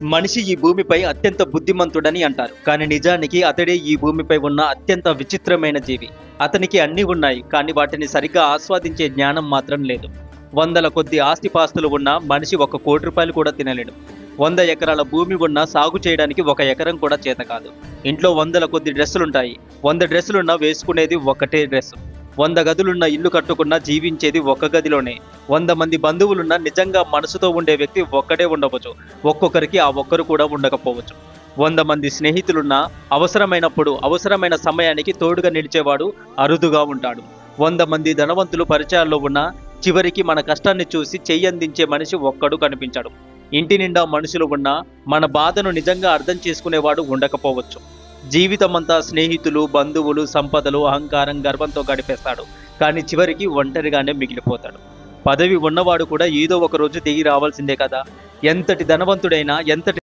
మనిషి ఈ భూమిపై అత్యంత బుద్ధిమంతుడని అంటారు. కానీ నిజానికి అతడే ఈ భూమిపై ఉన్న అత్యంత విచిత్రమైన జీవి. అతనికి అన్నీ ఉన్నాయి, కానీ వాటిని సరిగ్గా ఆస్వాదించే జ్ఞానం మాత్రం లేదు. వందల కొద్ది ఆస్తిపాస్తులు ఉన్న మనిషి 1 కోటి రూపాయలు కూడా తినలేడు. 100 ఎకరాల భూమి ఉన్నా సాగు చేయడానికి 1 ఎకరం కూడా చేత కాదు. ఇంట్లో వందల కొద్ది డ్రెస్సులుంటాయి. 100 డ్రెస్సులున్నా వేసుకునేది ఒకటే డ్రెస్. 100 గదులున్న ఇల్లు కట్టుకున్నా జీవించేది ఒక గదిలోనే. 100 మంది బంధువులున్నా నిజంగా మనసుతో ఉండే వ్యక్తి ఒక్కడే ఉండవచ్చు. ఒక్కొక్కరికి ఆ ఒక్కరు కూడా ఉండకపోవచ్చు. 100 మంది స్నేహితులున్నా అవసరమైనప్పుడు అవసరమైన సమయానికి తోడుగా నిలిచేవాడు అరుదుగా ఉంటాడు. 100 మంది ధనవంతులు పరిచయాల్లో ఉన్నా చివరికి మన కష్టాన్ని చూసి చెయ్యందించే మనిషి ఒక్కడు కనిపించాడు. ఇంటి నిండా మనుషులు ఉన్నా మన బాధను నిజంగా అర్థం చేసుకునేవాడు ఉండకపోవచ్చు. జీవితమంతా స్నేహితులు, బంధువులు, సంపదలు, అహంకారం, గర్వంతో గడిపేస్తాడు. కానీ చివరికి ఒంటరిగానే మిగిలిపోతాడు. పదవి ఉన్నవాడు కూడా ఏదో ఒక రోజు దిగి రావాల్సిందే కదా. ఎంతటి ధనవంతుడైనా, ఎంతటి